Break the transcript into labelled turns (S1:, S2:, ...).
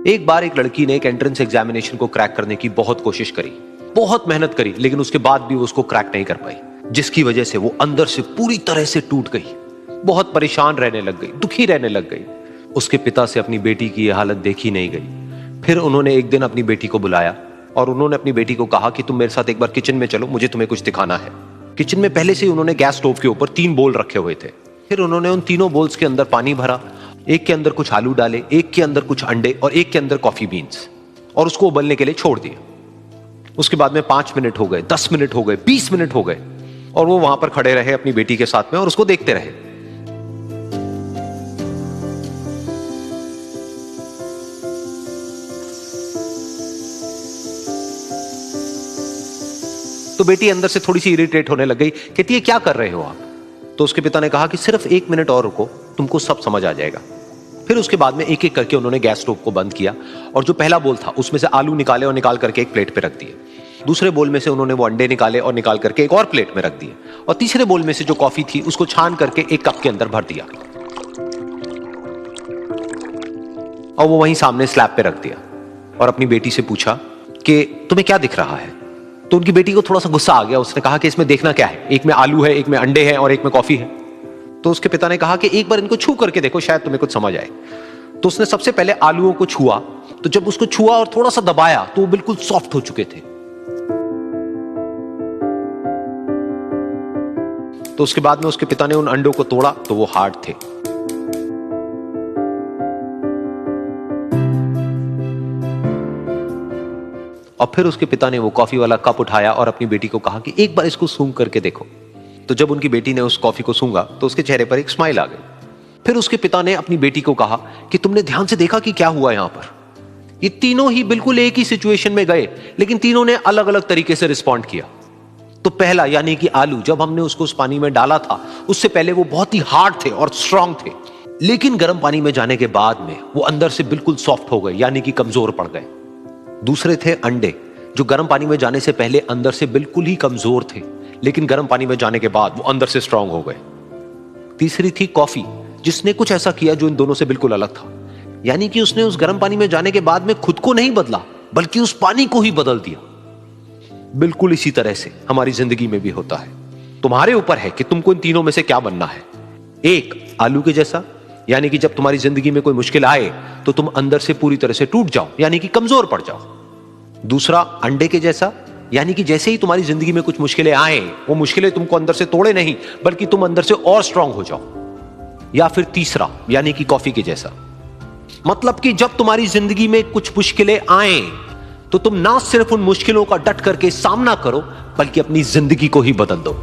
S1: एक बार एक लड़की ने एक एंट्रेंस एग्जामिनेशन को क्रैक करने की बहुत कोशिश करी, बहुत मेहनत करी, लेकिन उसके बाद भी वो उसको क्रैक नहीं कर पाई, जिसकी वजह से वो अंदर से पूरी तरह से टूट गई, बहुत परेशान रहने लग गई, दुखी रहने लग गई। उसके पिता से अपनी बेटी की यह हालत देखी नहीं गई। फिर उन्होंने एक दिन अपनी बेटी को बुलाया और उन्होंने अपनी बेटी को कहा कि तुम मेरे साथ एक बार किचन में चलो, मुझे तुम्हें कुछ दिखाना है। किचन में पहले से ही उन्होंने गैस स्टोव के ऊपर 3 बोल रखे हुए थे। फिर उन्होंने उन तीनों बोल्स के अंदर पानी भरा, एक के अंदर कुछ आलू डाले, एक के अंदर कुछ अंडे और एक के अंदर कॉफी बीन्स, और उसको उबलने के लिए छोड़ दिया। उसके बाद में 5 मिनट हो गए, 10 मिनट हो गए, 20 मिनट हो गए, और वो वहां पर खड़े रहे अपनी बेटी के साथ में और उसको देखते रहे। तो बेटी अंदर से थोड़ी सी इरिटेट होने लग गई, कहती है क्या कर रहे हो आप? तो उसके पिता ने कहा कि सिर्फ 1 मिनट और रुको, तुमको सब समझ आ जाएगा। फिर उसके बाद में एक एक करके उन्होंने गैस स्टोव को बंद किया और जो पहला बोल था उसमें से आलू निकाले और निकाल करके एक प्लेट पे रख दिए। दूसरे बोल में से उन्होंने वो अंडे निकाले और निकाल करके एक और प्लेट में रख दिए, और तीसरे बोल में से जो कॉफी थी उसको छान करके एक कप के अंदर भर दिया और वो वहीं सामने स्लैब पे रख दिया और अपनी बेटी से पूछा कि तुम्हें क्या दिख रहा है? तो उनकी बेटी को थोड़ा सा गुस्सा आ गया। उसने कहा कि इसमें देखना क्या है, एक में आलू है, एक में अंडे हैं और एक में कॉफी है। तो उसके पिता ने कहा कि एक बार इनको छू करके देखो, शायद तुम्हें कुछ समझ आए। तो उसने सबसे पहले आलूओं को छुआ, तो जब उसको छुआ और थोड़ा सा दबाया तो वो बिल्कुल सॉफ्ट हो चुके थे। तो उसके बाद में उसके पिता ने उन अंडों को तोड़ा तो वो हार्ड थे। और फिर उसके पिता ने वो कॉफी वाला कप उठाया और अपनी बेटी को कहा कि एक बार इसको सूंघ करके देखो। तो जब उनकी बेटी ने उस कॉफी को सूंघा तो उसके चेहरे पर एक स्माइल आ गई। फिर उसके पिता ने अपनी बेटी को कहा कि तुमने ध्यान से देखा कि क्या हुआ यहां पर? ये तीनों ही बिल्कुल एक ही सिचुएशन में गए, लेकिन तीनों ने अलग अलग तरीके से रिस्पॉन्ड किया। तो पहला यानी कि आलू, जब हमने उसको उस पानी में डाला था उससे पहले वो बहुत ही हार्ड थे और स्ट्रांग थे, लेकिन गर्म पानी में जाने के बाद में वो अंदर से बिल्कुल सॉफ्ट हो गए, यानी कि कमजोर पड़ गए। दूसरे थे अंडे, जो गर्म पानी में जाने से पहले अंदर से बिल्कुल ही कमजोर थे, लेकिन गर्म पानी में जाने के बाद वो अंदर से स्ट्रांग हो गए। तीसरी थी कॉफी, जिसने कुछ ऐसा किया जो इन दोनों से बिल्कुल अलग था, यानी कि उसने उस गर्म पानी में जाने के बाद में खुद को नहीं बदला, बल्कि उस पानी को ही बदल दिया। बिल्कुल इसी तरह से हमारी जिंदगी में भी होता है। तुम्हारे ऊपर है कि तुमको इन तीनों में से क्या बनना है। एक, आलू के जैसा, यानी कि जब तुम्हारी जिंदगी में कोई मुश्किल आए तो तुम अंदर से पूरी तरह से टूट जाओ, यानी कि कमजोर पड़ जाओ। दूसरा, अंडे के जैसा, यानी कि जैसे ही तुम्हारी जिंदगी में कुछ मुश्किलें आए, वो मुश्किलें तुमको अंदर से तोड़े नहीं, बल्कि तुम अंदर से और स्ट्रांग हो जाओ। या फिर तीसरा, यानी कि कॉफी के जैसा, मतलब कि जब तुम्हारी जिंदगी में कुछ मुश्किलें आए तो तुम ना सिर्फ उन मुश्किलों का डट करके सामना करो, बल्कि अपनी जिंदगी को ही बदल दो।